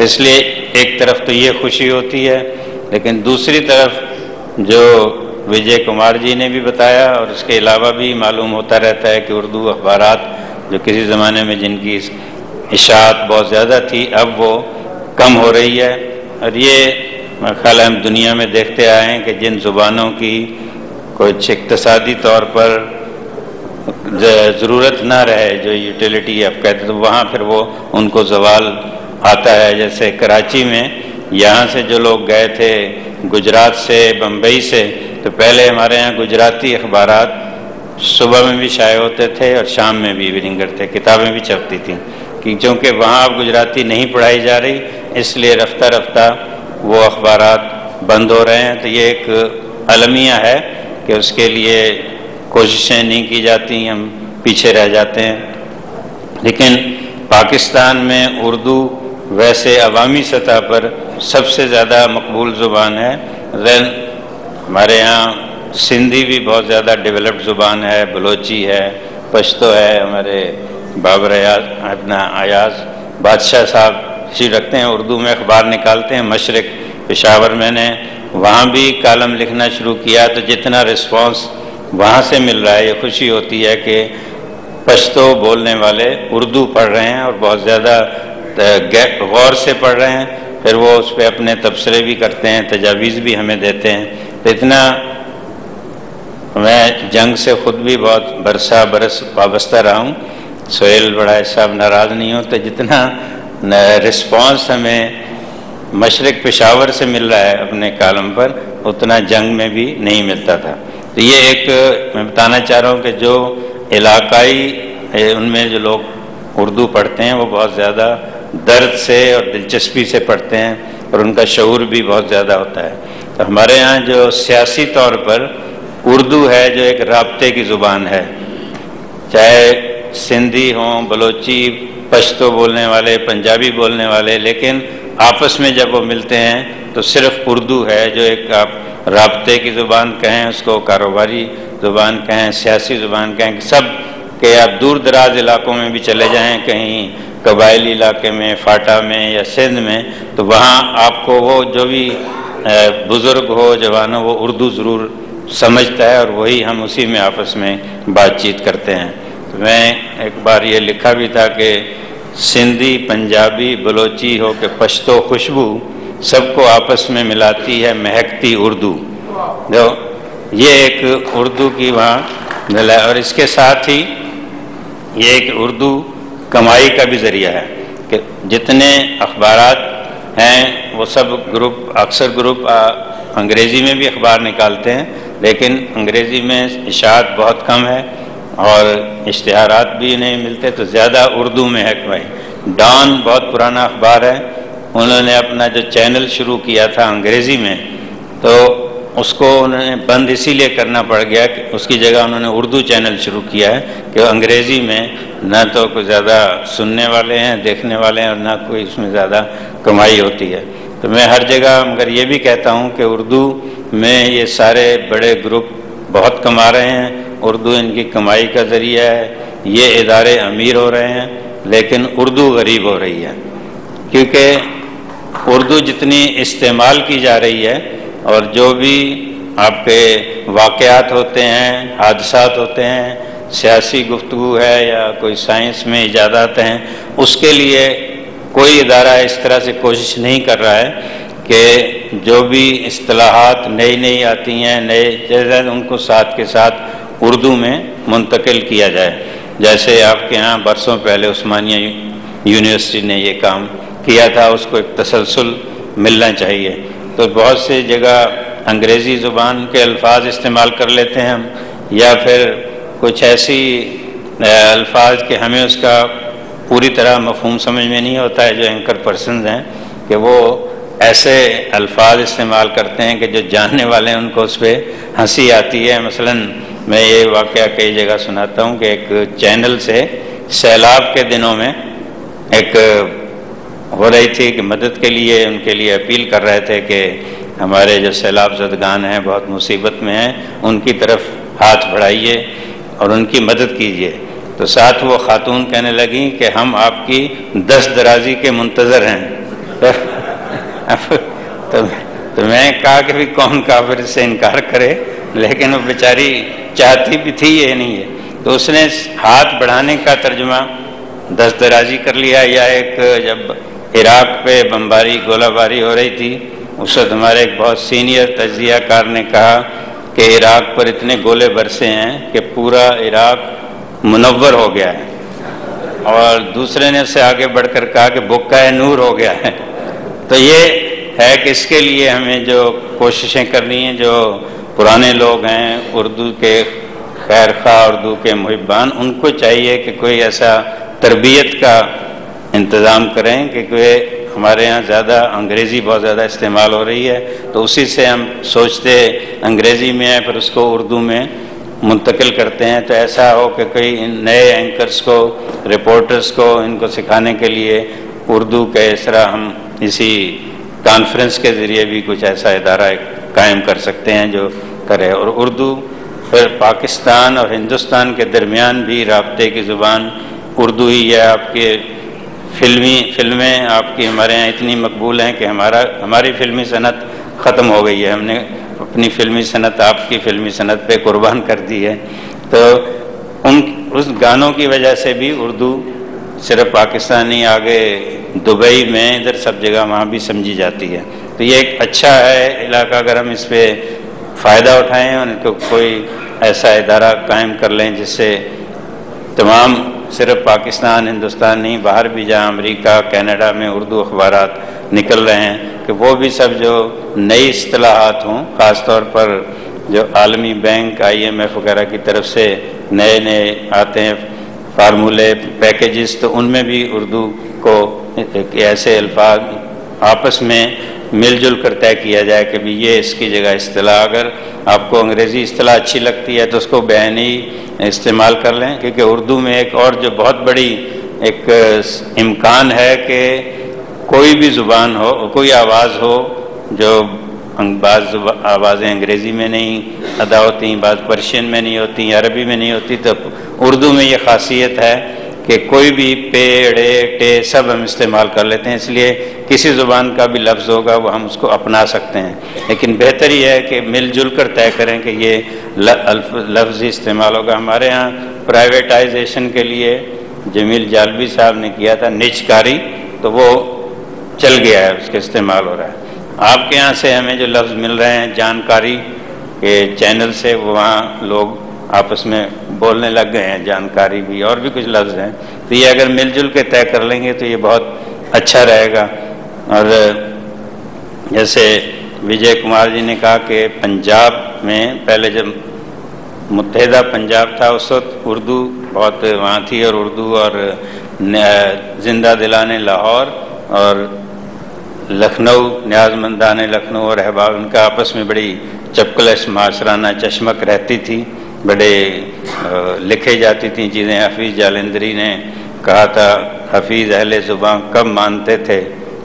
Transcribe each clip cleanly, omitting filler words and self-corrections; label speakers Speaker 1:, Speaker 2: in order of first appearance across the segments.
Speaker 1: تو اس لیے ایک طرف تو یہ خوشی ہوتی ہے، لیکن دوسری طرف جو وجے کمار جی نے بھی بتایا اور اس کے علاوہ بھی معلوم ہوتا رہتا ہے کہ اردو اخبارات جو کسی زمانے میں جن کی اشاعت بہت زیادہ تھی اب وہ کم ہو رہی ہے، اور یہ میرا خیال ہے ہم دنیا میں دیکھتے آئے ہیں کہ جن زبانوں کی کچھ اقتصادی طور پر ضرورت نہ رہے، جو یوٹیلیٹی آپ کہتے تو وہاں پھر وہ ان کو زوال آتا ہے. جیسے کراچی میں یہاں سے جو لوگ گئے تھے گجرات سے بمبئی سے، تو پہلے ہمارے یہاں گجراتی اخبارات صبح میں بھی شائع ہوتے تھے اور شام میں بھی ایوننگ کرتے، کتابیں بھی چھپتی تھیں، چونکہ وہاں اب گجراتی نہیں پڑھائی جا رہی اس لیے رفتہ رفتہ وہ اخبارات بند ہو رہے ہیں. تو یہ ایک المیہ ہے کہ اس کے لیے کوششیں نہیں کی جاتی، ہم پیچھے رہ جاتے ہیں. لیکن پاکستان میں اردو ویسے عوامی سطح پر سب سے زیادہ مقبول زبان ہے. ہمارے یہاں سندھی بھی بہت زیادہ ڈیولپڈ زبان ہے، بلوچی ہے، پشتو ہے. ہمارے بابر ایاز بادشاہ صاحب تشریف رکھتے ہیں، اردو میں اخبار نکالتے ہیں. مشرق پشاور میں نے وہاں بھی کالم لکھنا شروع کیا، تو جتنا رسپانس وہاں سے مل رہا ہے یہ خوشی ہوتی ہے کہ پشتو بولنے والے اردو پڑھ رہے ہیں اور بہت زیادہ غور سے پڑھ رہے ہیں. پھر وہ اس پہ اپنے تبصرے بھی کرتے ہیں، تجاویز بھی ہمیں دیتے ہیں. تو اتنا میں جنگ سے خود بھی بہت برس وابستہ رہا ہوں. سہیل بڑھائے صاحب ناراض نہیں ہوتے، جتنا رسپانس ہمیں مشرق پشاور سے مل رہا ہے اپنے کالم پر اتنا جنگ میں بھی نہیں ملتا تھا. تو یہ ایک میں بتانا چاہ رہا ہوں کہ جو علاقائی ان میں جو لوگ اردو پڑھتے ہیں وہ بہت زیادہ درد سے اور دلچسپی سے پڑھتے ہیں اور ان کا شعور بھی بہت زیادہ ہوتا ہے. تو ہمارے یہاں جو سیاسی طور پر اردو ہے جو ایک رابطے کی زبان ہے، چاہے سندھی ہوں، بلوچی، پشتو بولنے والے، پنجابی بولنے والے، لیکن آپس میں جب وہ ملتے ہیں تو صرف اردو ہے جو ایک آپ رابطے کی زبان کہیں، اس کو کاروباری زبان کہیں، سیاسی زبان کہیں، سب کہ آپ دور دراز علاقوں میں بھی چلے جائیں، کہیں قبائلی علاقے میں، فاٹا میں یا سندھ میں، تو وہاں آپ کو وہ جو بھی بزرگ ہو جوان ہو وہ اردو ضرور سمجھتا ہے اور وہی ہم اسی میں آپس میں بات چیت کرتے ہیں. تو میں ایک بار یہ لکھا بھی تھا کہ سندھی، پنجابی، بلوچی ہو کہ پشتو خوشبو سب کو آپس میں ملاتی ہے مہکتی اردو. جو یہ ایک اردو کی وہاں ملا ہے، اور اس کے ساتھ ہی یہ ایک اردو کمائی کا بھی ذریعہ ہے کہ جتنے اخبارات ہیں وہ سب اکثر گروپ انگریزی میں بھی اخبار نکالتے ہیں، لیکن انگریزی میں اشاعت بہت کم ہے اور اشتہارات بھی نہیں ملتے، تو زیادہ اردو میں ہے کمائی. ڈان بہت پرانا اخبار ہے، انہوں نے اپنا جو چینل شروع کیا تھا انگریزی میں تو اس کو انہوں نے بند اسی لیے کرنا پڑ گیا کہ اس کی جگہ انہوں نے اردو چینل شروع کیا ہے کہ انگریزی میں نہ تو کوئی زیادہ سننے والے ہیں، دیکھنے والے ہیں، اور نہ کوئی اس میں زیادہ کمائی ہوتی ہے. تو میں ہر جگہ مگر یہ بھی کہتا ہوں کہ اردو میں یہ سارے بڑے گروپ بہت کما رہے ہیں، اردو ان کی کمائی کا ذریعہ ہے، یہ ادارے امیر ہو رہے ہیں، لیکن اردو غریب ہو رہی ہے، کیونکہ اردو جتنی استعمال کی جا رہی ہے اور جو بھی آپ کے واقعات ہوتے ہیں، حادثات ہوتے ہیں، سیاسی گفتگو ہے یا کوئی سائنس میں ایجادات ہیں، اس کے لیے کوئی ادارہ اس طرح سے کوشش نہیں کر رہا ہے کہ جو بھی اصطلاحات نئی آتی ہیں، جیسے ان کو ساتھ کے ساتھ اردو میں منتقل کیا جائے. جیسے آپ کے ہاں برسوں پہلے عثمانیہ یونیورسٹی نے یہ کام کیا تھا، اس کو ایک تسلسل ملنا چاہیے. تو بہت سی جگہ انگریزی زبان کے الفاظ استعمال کر لیتے ہیں ہم، یا پھر کچھ ایسی الفاظ کہ ہمیں اس کا پوری طرح مفہوم سمجھ میں نہیں ہوتا ہے، جو اینکر پرسنز ہیں کہ وہ ایسے الفاظ استعمال کرتے ہیں کہ جو جاننے والے ہیں ان کو اس پہ ہنسی آتی ہے. مثلا میں یہ واقعہ کئی جگہ سناتا ہوں کہ ایک چینل سے سیلاب کے دنوں میں ایک ہو رہی تھی کہ مدد کے لیے ان کے لیے اپیل کر رہے تھے کہ ہمارے جو سیلاب زدگان ہیں بہت مصیبت میں ہیں، ان کی طرف ہاتھ بڑھائیے اور ان کی مدد کیجیے. تو ساتھ وہ خاتون کہنے لگیں کہ ہم آپ کی دست درازی کے منتظر ہیں. تو میں کہا کہ بھی کون کافر سے انکار کرے، لیکن وہ بیچاری چاہتی بھی تھی یہ نہیں ہے، تو اس نے ہاتھ بڑھانے کا ترجمہ دست درازی کر لیا. یا ایک جب عراق پہ بمباری گولہ باری ہو رہی تھی، اس وقت ہمارے ایک بہت سینئر تجزیہ کار نے کہا کہ عراق پر اتنے گولے برسے ہیں کہ پورا عراق منور ہو گیا ہے، اور دوسرے نے اس سے آگے بڑھ کر کہا کہ بکہ نور ہو گیا ہے. تو یہ ہے کہ اس کے لیے ہمیں جو کوششیں کرنی ہیں، جو پرانے لوگ ہیں اردو کے خیر خواہ، اردو کے محبان، ان کو چاہیے کہ کوئی ایسا تربیت کا انتظام کریں کہ ہمارے ہاں زیادہ انگریزی بہت زیادہ استعمال ہو رہی ہے، تو اسی سے ہم سوچتے انگریزی میں ہے پھر اس کو اردو میں منتقل کرتے ہیں. تو ایسا ہو کہ کوئی نئے اینکرز کو، رپورٹرز کو، ان کو سکھانے کے لیے اردو کے اس طرح ہم اسی کانفرنس کے ذریعے بھی کچھ ایسا ادارہ قائم کر سکتے ہیں جو کرے. اور اردو پھر پاکستان اور ہندوستان کے درمیان بھی رابطے کی زبان اردو ہی ہے. آپ کے فلمیں آپ کی ہمارے یہاں اتنی مقبول ہیں کہ ہماری فلمی صنعت ختم ہو گئی ہے. ہم نے اپنی فلمی صنعت آپ کی فلمی صنعت پہ قربان کر دی ہے. تو اس گانوں کی وجہ سے بھی اردو صرف پاکستانی آگے دبئی میں ادھر سب جگہ وہاں بھی سمجھی جاتی ہے. تو یہ ایک اچھا ہے علاقہ، اگر ہم اس پہ فائدہ اٹھائیں اور ان کو کوئی ایسا ادارہ قائم کر لیں جس سے تمام صرف پاکستان ہندوستان نہیں، باہر بھی جہاں امریکہ کینیڈا میں اردو اخبارات نکل رہے ہیں کہ وہ بھی سب جو نئی اصطلاحات ہوں، خاص طور پر جو عالمی بینک IMF وغیرہ کی طرف سے نئے آتے ہیں فارمولے پیکیجز، تو ان میں بھی اردو کو ایک ایسے الفاظ آپس میں مل جل کر طے کیا جائے کہ بھی یہ اس کی جگہ اصطلاح، اگر آپ کو انگریزی اصطلاح اچھی لگتی ہے تو اس کو بہنی استعمال کر لیں، کیونکہ اردو میں ایک اور جو بہت بڑی ایک امکان ہے کہ کوئی بھی زبان ہو، کوئی آواز ہو جو بعض آوازیں انگریزی میں نہیں ادا ہوتی، بعض پرشین میں نہیں ہوتی، عربی میں نہیں ہوتی، تو اردو میں یہ خاصیت ہے کہ کوئی بھی پے ڑے ٹے سب ہم استعمال کر لیتے ہیں. اس لیے کسی زبان کا بھی لفظ ہوگا وہ ہم اس کو اپنا سکتے ہیں، لیکن بہتر یہ ہے کہ مل جل کر طے کریں کہ یہ لفظ ہی استعمال ہوگا. ہمارے ہاں پرائیویٹائزیشن کے لیے جمیل جالبی صاحب نے کیا تھا نج کاری، تو وہ چل گیا ہے، اس کا استعمال ہو رہا ہے. آپ کے یہاں سے ہمیں جو لفظ مل رہے ہیں جانکاری کے چینل سے، وہاں لوگ آپس میں بولنے لگ گئے ہیں جانکاری بھی، اور بھی کچھ لفظ ہیں. تو یہ اگر مل جل کے طے کر لیں گے تو یہ بہت اچھا رہے گا. اور جیسے وجے کمار جی نے کہا کہ پنجاب میں پہلے جب متحدہ پنجاب تھا اس وقت اردو بہت وہاں تھی، اور اردو اور زندہ دلانے لاہور اور لکھنؤ، نیاز مندان لکھنؤ اور احباب، ان کا آپس میں بڑی چپکلش معاشرانہ چشمک رہتی تھی، بڑے لکھے جاتی تھیں چیزیں. حفیظ جالندری نے کہا تھا حفیظ اہل زباں کب مانتے تھے،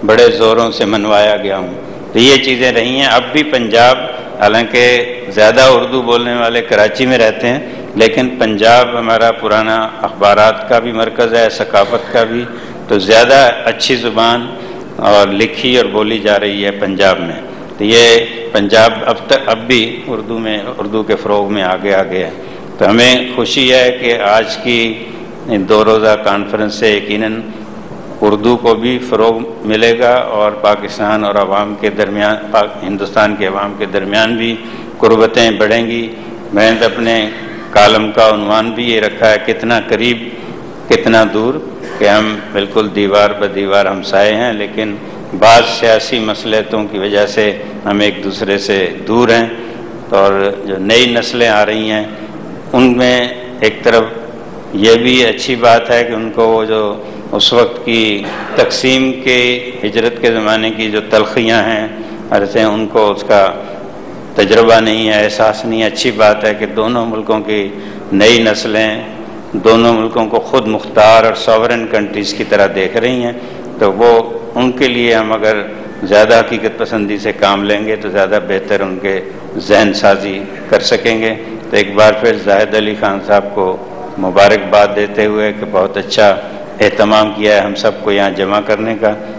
Speaker 1: بڑے زوروں سے منوایا گیا ہوں. تو یہ چیزیں رہی ہیں. اب بھی پنجاب، حالانکہ زیادہ اردو بولنے والے کراچی میں رہتے ہیں، لیکن پنجاب ہمارا پرانا اخبارات کا بھی مرکز ہے، ثقافت کا بھی. تو زیادہ اچھی زبان اور لکھی اور بولی جا رہی ہے پنجاب میں. تو یہ پنجاب اب بھی اردو کے فروغ میں آگے ہے. تو ہمیں خوشی ہے کہ آج کی 2 روزہ کانفرنس سے یقیناً اردو کو بھی فروغ ملے گا، اور پاکستان اور عوام کے درمیان، ہندوستان کے عوام کے درمیان بھی قربتیں بڑھیں گی. میں نے اپنے کالم کا عنوان بھی یہ رکھا ہے، کتنا قریب کتنا دور، کہ ہم بالکل دیوار بدیوار ہمسائے ہیں، لیکن بعض سیاسی مصلحتوں کی وجہ سے ہم ایک دوسرے سے دور ہیں. اور جو نئی نسلیں آ رہی ہیں ان میں ایک طرف یہ بھی اچھی بات ہے کہ ان کو وہ جو اس وقت کی تقسیم کے ہجرت کے زمانے کی جو تلخیاں ہیں عرصے، ان کو اس کا تجربہ نہیں ہے، احساس نہیں ہے. اچھی بات ہے کہ دونوں ملکوں کی نئی نسلیں دونوں ملکوں کو خود مختار اور ساورن کنٹریز کی طرح دیکھ رہی ہیں. تو وہ ان کے لیے ہم اگر زیادہ حقیقت پسندی سے کام لیں گے تو زیادہ بہتر ان کے ذہن سازی کر سکیں گے. تو ایک بار پھر زاہد علی خان صاحب کو مبارکباد دیتے ہوئے کہ بہت اچھا اہتمام کیا ہے ہم سب کو یہاں جمع کرنے کا.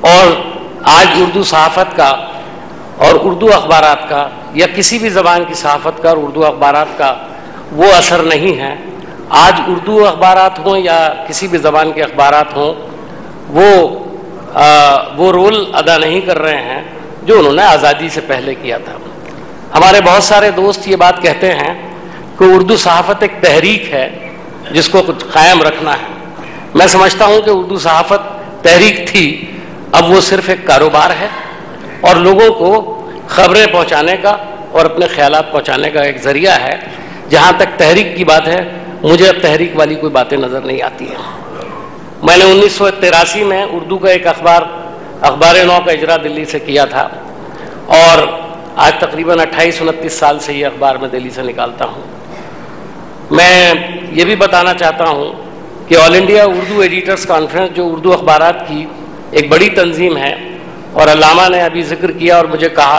Speaker 2: اور آج اردو صحافت کا اور اردو اخبارات کا یا کسی بھی زبان کی صحافت کا اور اردو اخبارات کا وہ اثر نہیں ہے. آج اردو اخبارات ہوں یا کسی بھی زبان کے اخبارات ہوں وہ رول ادا نہیں کر رہے ہیں جو انہوں نے آزادی سے پہلے کیا تھا. ہمارے بہت سارے دوست یہ بات کہتے ہیں کہ اردو صحافت ایک تحریک ہے جس کو کچھ قائم رکھنا ہے. میں سمجھتا ہوں کہ اردو صحافت تحریک تھی، اب وہ صرف ایک کاروبار ہے اور لوگوں کو خبریں پہنچانے کا اور اپنے خیالات پہنچانے کا ایک ذریعہ ہے. جہاں تک تحریک کی بات ہے مجھے اب تحریک والی کوئی باتیں نظر نہیں آتی ہیں. میں نے 1983 میں اردو کا ایک اخبار نو کا اجرا دلی سے کیا تھا اور آج تقریباً 28-29 سال سے یہ اخبار میں دلی سے نکالتا ہوں. میں یہ بھی بتانا چاہتا ہوں کہ آل انڈیا اردو ایڈیٹرز کانفرنس جو اردو اخبارات کی ایک بڑی تنظیم ہے اور علامہ نے ابھی ذکر کیا اور مجھے کہا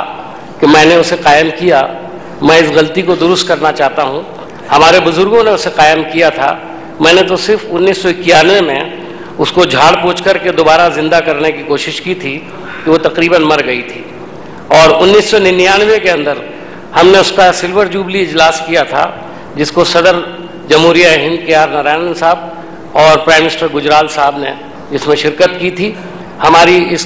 Speaker 2: کہ میں نے اسے قائم کیا، میں اس غلطی کو درست کرنا چاہتا ہوں. ہمارے بزرگوں نے اسے قائم کیا تھا، میں نے تو صرف 1991 میں اس کو جھاڑ پوچھ کر کے دوبارہ زندہ کرنے کی کوشش کی تھی کہ وہ تقریباً مر گئی تھی. اور 1999 کے اندر ہم نے اس کا سلور جوبلی اجلاس کیا تھا جس کو صدر جمہوریہ ہند کے آر نارائنن صاحب اور پرائم منسٹر گجرال صاحب نے جس میں شرکت کی تھی. ہماری اس